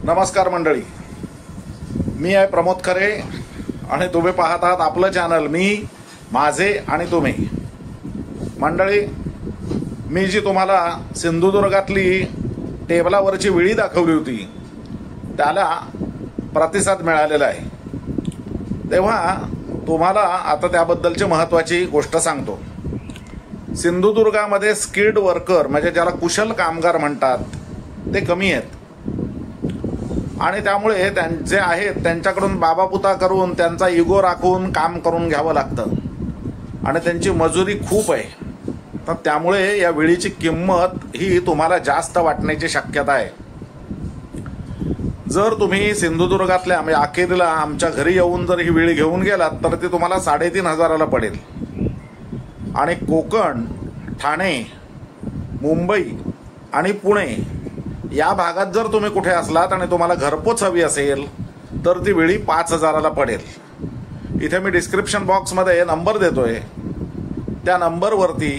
नमस्कार मंडळी, मी आहे प्रमोद खरे आणि तुम्ही पाहत आहात आपलं चॅनल मी माझे आणि तुम्ही. मंडळी, मी जी तुम्हाला सिंधुदुर्गातली टेबलावरची विळी दाखवली होती त्याला प्रतिसाद मिळालेला आहे. तेव्हा तुम्हाला आता त्याबद्दलची महत्त्वाची गोष्ट सांगतो. सिंधुदुर्गामध्ये स्किल्ड वर्कर म्हणजे ज्याला कुशल कामगार म्हणतात ते कमी आहेत आणि त्यामुळे जे आहेत त्यांच्याकडून बाबापुता करून त्यांचा इगो राखून काम करून घ्यावं लागतं आणि त्यांची मजुरी खूप आहे. तर त्यामुळे या विळीची किंमत ही तुम्हाला जास्त वाटण्याची शक्यता आहे. जर तुम्ही सिंधुदुर्गातल्या म्हणजे अखेरीला आमच्या घरी येऊन जर ही विळी घेऊन गेलात तर ती तुम्हाला 3,500ला पडेल. आणि कोकण, ठाणे, मुंबई आणि पुणे या भागात जर तुम्ही कुठे असलात आणि तुम्हाला घरपोच हवी असेल तर ती विळी 5,000ला पडेल. इथे मी डिस्क्रिप्शन बॉक्समध्ये नंबर देतोय. त्या नंबरवरती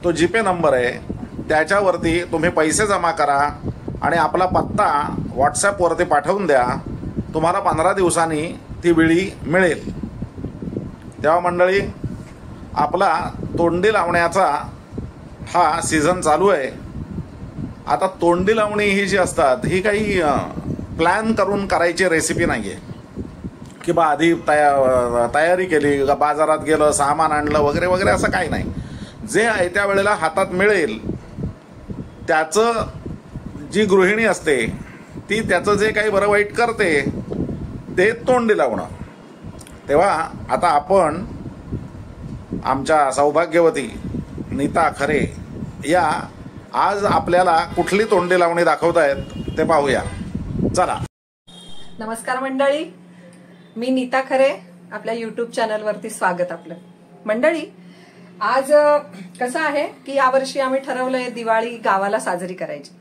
तो जीपे नंबर आहे, त्याच्यावरती तुम्ही पैसे जमा करा आणि आपला पत्ता व्हॉट्सॲपवरती पाठवून द्या. तुम्हाला 15 दिवसांनी ती विळी मिळेल. तेव्हा मंडळी, आपला तोंडी लावण्याचा हा सीझन चालू आहे. आता तोंडी लावणी ही जी असतात ही काही प्लॅन करून करायची रेसिपी नाही आहे की बा आधी तयारी केली, बाजारात गेलं, सामान आणलं वगैरे वगैरे, असं काही नाही. जे आहे त्या वेळेला हातात मिळेल त्याचं जी गृहिणी असते ती त्याचं जे काही बरं वाईट करते ते तोंडी लावणं. तेव्हा आता आपण आमच्या सौभाग्यवती नीता खरे या आज आपल्याला कुठली तोंडी लावणी दाखवतायत ते पाहूया. चला. नमस्कार मंडळी, मी नीता खरे. आपल्या युट्यूब चॅनलवरती स्वागत आपलं. मंडळी, आज कसं आहे की यावर्षी आम्ही ठरवलंय दिवाळी गावाला साजरी करायची.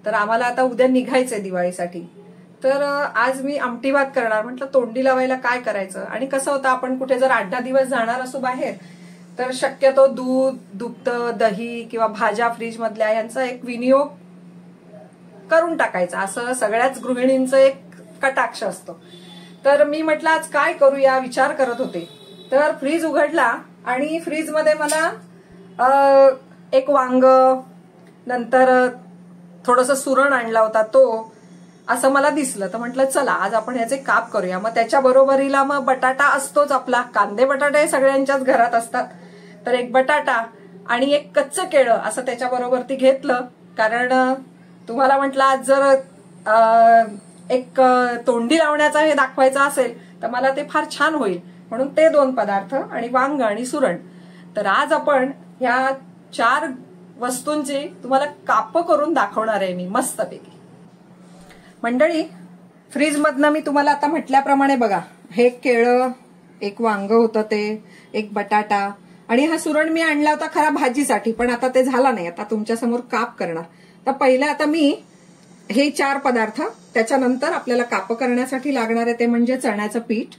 तर आम्हाला आता उद्या निघायचंय दिवाळीसाठी. तर आज मी आमटी भात करणार. म्हटलं तोंडी लावायला काय करायचं. आणि कसं होतं, आपण कुठे जर 8-10 दिवस जाणार असू बाहेर तर शक्यतो दूध, दुभत, दही किंवा भाज्या फ्रीज मधल्या यांचा एक विनियोग करून टाकायचा, असं सगळ्याच गृहिणींचं एक कटाक्ष असतो. तर मी म्हटलं आज काय करूया विचार करत होते. तर फ्रीज उघडला आणि फ्रीज मध्ये मला एक वांग, नंतर थोडस सुरण आणला होता तो, असं मला दिसलं. तर म्हटलं चला आज आपण ह्याचे काप करूया. मग त्याच्या बरोबरीला मग बटाटा असतोच आपला. कांदे बटाटे सगळ्यांच्याच घरात असतात. तर एक बटाटा आणि एक कच्चं केळं असं त्याच्या बरोबरती घेतलं. कारण तुम्हाला म्हटलं आज जर एक तोंडी लावण्याचा हे दाखवायचं असेल तर मला ते फार छान होईल, म्हणून ते 2 पदार्थ आणि वांग आणि सुरण. तर आज आपण ह्या 4 वस्तूंची तुम्हाला काप करून दाखवणार आहे मी मस्तपैकी. मंडळी, फ्रीज मधनं मी तुम्हाला आता म्हटल्याप्रमाणे बघा, हे केळं, एक वांग होतं ते, एक बटाटा आणि हा सुरण मी आणला होता खरा भाजीसाठी, पण आता ते झाला नाही. आता तुमच्या समोर काप करणार. तर पहिलं आता मी हे 4 पदार्थ, त्याच्यानंतर आपल्याला काप करण्यासाठी लागणार आहे ते म्हणजे चण्याचं पीठ,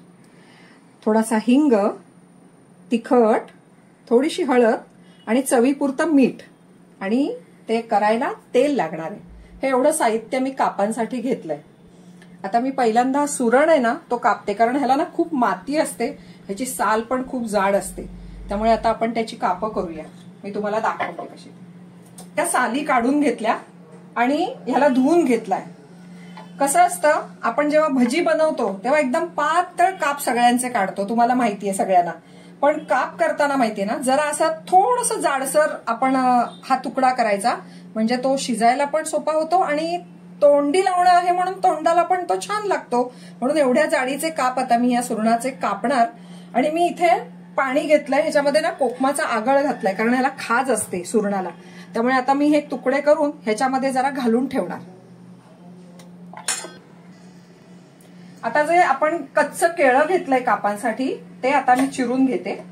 थोडासा हिंग, तिखट, थोडीशी हळद आणि चवीपुरतं मीठ आणि ते करायला तेल लागणार आहे. हे एवढं साहित्य मी कापांसाठी घेतलंय. आता मी पहिल्यांदा सुरण आहे ना तो कापते, कारण ह्याला ना खूप माती असते, ह्याची साल पण खूप जाड असते. त्यामुळे आता आपण त्याची कापं करूया. मी तुम्हाला दाखवते कशी. त्या साली काढून घेतल्या आणि ह्याला धुवून घेतलाय. कसं असतं, आपण जेव्हा भजी बनवतो तेव्हा एकदम पातळ काप सगळ्यांचे काढतो, तुम्हाला माहितीये सगळ्यांना. पण काप करताना माहितीये ना, जरा असा थोडंसं जाडसर आपण हा तुकडा करायचा, म्हणजे तो शिजायला पण सोपा होतो आणि तोंडी लावणं आहे म्हणून तोंडाला पण तो छान लागतो. म्हणून एवढ्या जाडीचे काप आता मी या सुरणाचे कापणार. आणि मी इथे पाणी घेतलंय, ह्याच्यामध्ये ना कोकमाचा आगळ घातलाय, कारण ह्याला खाज असते सुरणाला. त्यामुळे आता मी हे तुकडे करून ह्याच्यामध्ये जरा घालून ठेवणार. आता जे आपण कच्चं केळं घेतलंय कापांसाठी ते आता मी चिरून घेते.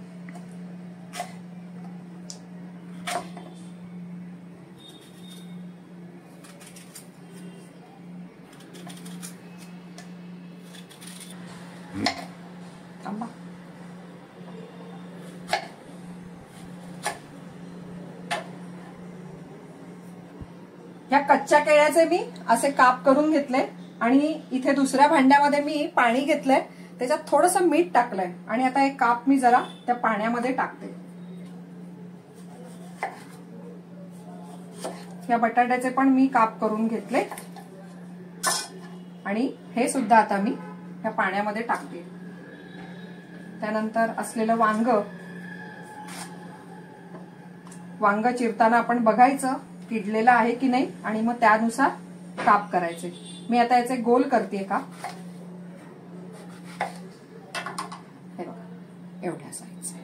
ह्या कच्च्या केळ्याचे मी असे काप करून घेतले आणि इथे दुसऱ्या भांड्यामध्ये मी पाणी घेतलंय, त्याच्यात थोडंसं मीठ टाकलंय आणि आता एक काप मी जरा त्या पाण्यामध्ये टाकते. या बटाट्याचे पण मी काप करून घेतले आणि हे सुद्धा आता मी या पाण्यामध्ये टाकते. त्यानंतर असलेलं वांग चिरताना आपण बघायचं किडलेलं आहे की नाही आणि मग त्यानुसार काप करायचे. मी आता याचे गोल करते का, हे बघा एवढ्या साईजचे.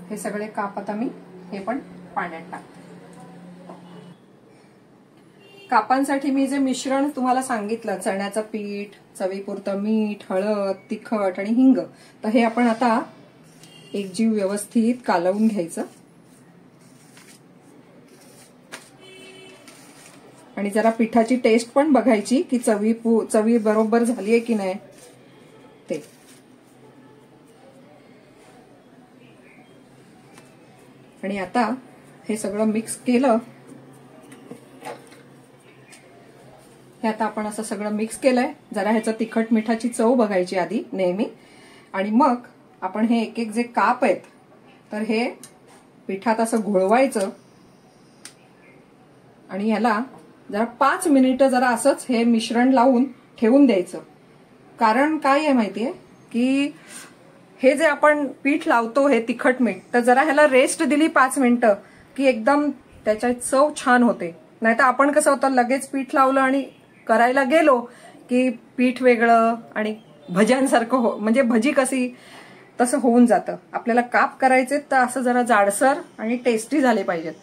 हे सगळे काप आता मी हे पण पाण्यात टाकते. कापांसाठी मी जे मिश्रण तुम्हाला सांगितलं, चण्याचं पीठ, चवीपुरतं मीठ, हळद, तिखट आणि हिंग, तर हे आपण आता एकजीव व्यवस्थित कालवून घ्यायचं आणि जरा पिठाची टेस्ट पण बघायची की चवी बरोबर झालीये की नाही ते. आणि आता हे सगळं मिक्स केलं. हे आता आपण असं सगळं मिक्स केलंय. जरा ह्याचं तिखट मिठाची चव बघायची आधी नेहमी, आणि मग आपण हे एक एक जे काप आहेत तर हे पिठात असं घोळवायचं आणि ह्याला जरा 5 मिनिटं जरा असंच हे मिश्रण लावून ठेवून द्यायचं. कारण काय आहे माहितीये की हे जे आपण पीठ लावतो हे तिखट मीठ, तर जरा ह्याला रेस्ट दिली 5 मिनिटं की एकदम त्याची चव छान होते. नाहीतर आपण कसं होतं, लगेच पीठ लावलं आणि करायला गेलो की पीठ वेगळं आणि भज्यांसारखं म्हणजे भजी कशी तसं होऊन जातं. आपल्याला काप करायचे तर असं जरा जाडसर आणि टेस्टी झाले पाहिजेत.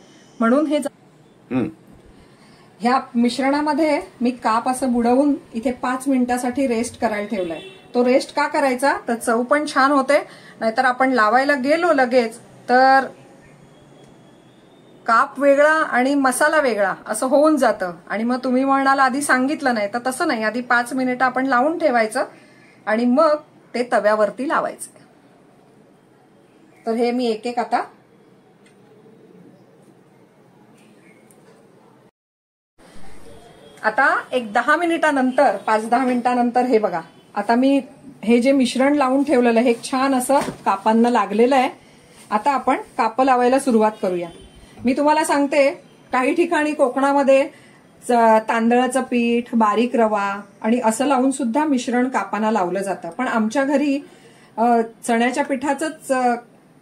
म्हणून हे ह्या मिश्रणामध्ये मी काप असं बुडवून इथे 5 मिनिटासाठी रेस्ट करायला ठेवलाय. तो रेस्ट का करायचा, तर चव पण छान होते. नाहीतर आपण लावायला गेलो लगेच तर काप वेगळा आणि मसाला वेगळा असं होऊन जातं आणि मग तुम्ही म्हणाल आधी सांगितलं नाही, तर तसं नाही. आधी 5 मिनिटं आपण लावून ठेवायचं आणि मग ते तव्यावरती लावायचं. तर हे मी एक एक आता एक 10 मिनिटानंतर 5-10 मिनिटानंतर हे बघा, आता मी हे जे मिश्रण लावून ठेवलेलं हे छान असं कापांना लागलेलं आहे. आता आपण काप लावायला सुरुवात करूया. मी तुम्हाला सांगते, काही ठिकाणी कोकणामध्ये तांदळाचं पीठ, बारीक रवा आणि असं लावून सुद्धा मिश्रण कापांना लावलं जातं. पण आमच्या घरी चण्याच्या पिठाचंच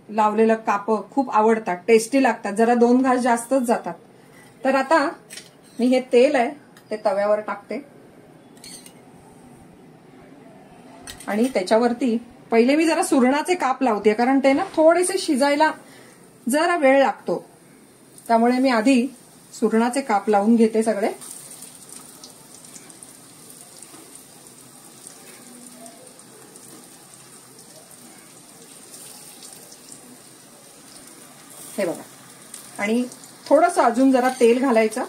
लावलेलं काप खूप आवडतात, टेस्टी लागतात, जरा 2 घास जास्तच जातात. तर आता मी हे तेल आहे ते तव्यावर टाकते आणि त्याच्यावरती पहिले मी जरा सुरणाचे काप लावते, कारण ते ना थोडेसे शिजायला जरा वेळ लागतो. त्यामुळे मी आधी सुरणाचे काप लावून घेते सगळे. हे बघा, आणि थोडंसं अजून जरा तेल घालायचं.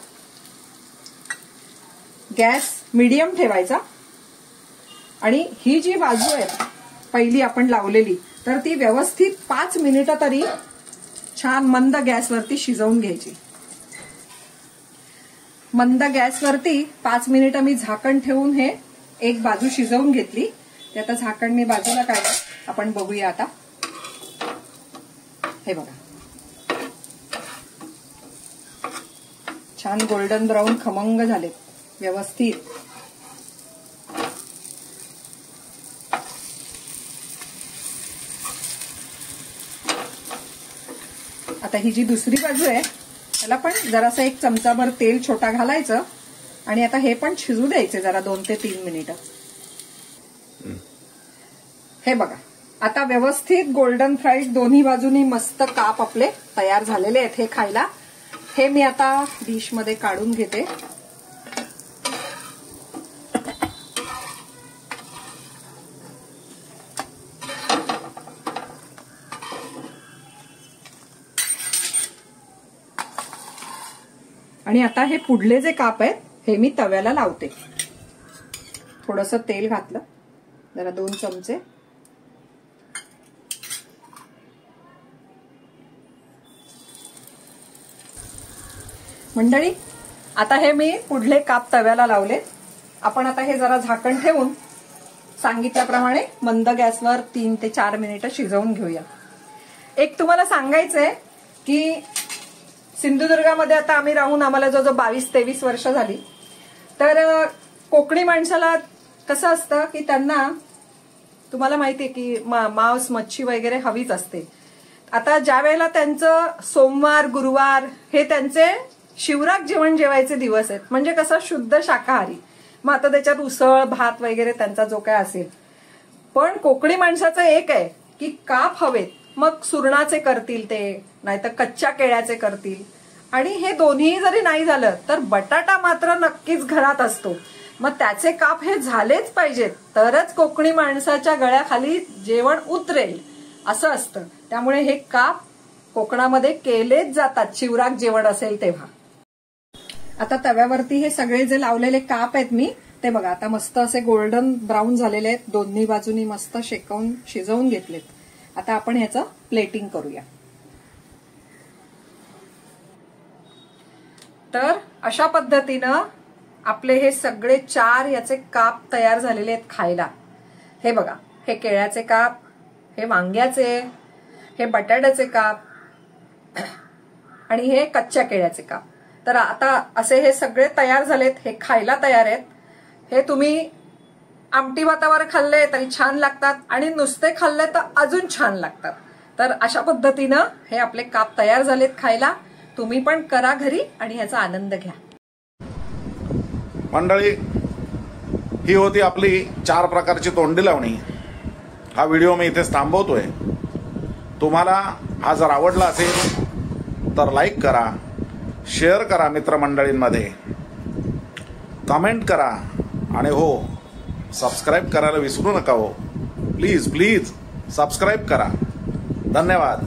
गॅस मीडियम ठेवायचा आणि ही जी बाजू आहे पहिली आपण लावलेली, तर ती व्यवस्थित 5 मिनिटं तरी छान मंद गॅसवरती शिजवून घ्यायची. मंद गॅसवरती 5 मिनिटं मी झाकण ठेवून हे एक बाजू शिजवून घेतली. ते आता झाकण मी बाजूला काढलं, आपण बघूया आता. हे बघा, छान गोल्डन ब्राऊन खमंग झाले व्यवस्थित. आता ही जी दुसरी बाजू आहे त्याला पण जरासं 1 चमचाभर तेल छोटा घालायचं आणि आता हे पण शिजू द्यायचे जरा 2 ते 3 मिनिटं. हे बघा, आता व्यवस्थित गोल्डन फ्राईड दोन्ही बाजूनी मस्त काप आपले तयार झालेले आहेत हे खायला. हे मी आता डिश मध्ये काढून घेते. आणि आता हे पुढले जे काप आहेत हे मी तव्याला लावते. थोडंसं तेल घातलं, जरा 2 चमचे. मंडळी, आता हे मी पुढले काप तव्याला लावले. आपण आता हे जरा झाकण ठेवून सांगितल्याप्रमाणे मंद गॅसवर 3 ते 4 मिनिटं शिजवून घेऊया. एक तुम्हाला सांगायचंय की सिंधुदुर्गामध्ये आता आम्ही राहून आम्हाला जो 22-23 वर्ष झाली, तर कोकणी माणसाला कसं असतं की त्यांना, तुम्हाला माहितीये की मांस मच्छी वगैरे हवीच असते. आता ज्या वेळेला त्यांचं सोमवार गुरुवार हे त्यांचे शिवराक जेवण जेवायचे दिवस आहेत, म्हणजे कसं शुद्ध शाकाहारी. मग आता त्याच्यात उसळ भात वगैरे त्यांचा जो काय असेल. पण कोकणी माणसाचं एक आहे की काप हवेत, मग सुरणाचे करतील ते, नाहीतर कच्च्या केळ्याचे करतील. आणि हे दोन्ही जरी नाही झालं तर बटाटा मात्र नक्कीच घरात असतो. मग त्याचे काप हे झालेच पाहिजेत, तरच कोकणी माणसाच्या गळ्याखाली जेवण उतरेल असं असतं. त्यामुळे हे काप कोकणामध्ये केलेच जातात शिवराक जेवण असेल तेव्हा. आता तव्यावरती हे सगळे जे लावलेले काप आहेत मी, ते बघा आता मस्त असे गोल्डन ब्राऊन झालेले आहेत. दोन्ही बाजूनी मस्त शेकवून शिजवून घेतलेत. आता आपण ह्याचं प्लेटिंग करूया. तर अशा पद्धतीनं आपले हे सगळे 4 याचे काप तयार झालेले आहेत खायला. हे बघा, हे केळ्याचे काप, हे वांग्याचे, हे बटाट्याचे काप आणि हे कच्च्या केळ्याचे काप. तर आता असे हे सगळे तयार झालेत, हे खायला तयार आहेत. हे तुम्ही आमटी भातावर खाल्ले तरी छान लागतात आणि नुसते खाल्ले तर अजून छान लागतात. तर अशा पद्धतीनं हे आपले काप तयार झालेत खायला. तुम्ही पण करा घरी आणि ह्याचा आनंद घ्या. मंडळी, ही होती आपली 4 प्रकारची तोंडी लावणी. हा व्हिडिओ मी इथेच थांबवतोय. तुम्हाला हा जर आवडला असेल तर लाईक करा, शेअर करा मित्रमंडळींमध्ये, कमेंट करा आणि हो, सबस्क्राईब करायला विसरू नका हो. प्लीज प्लीज सबस्क्राईब करा. धन्यवाद.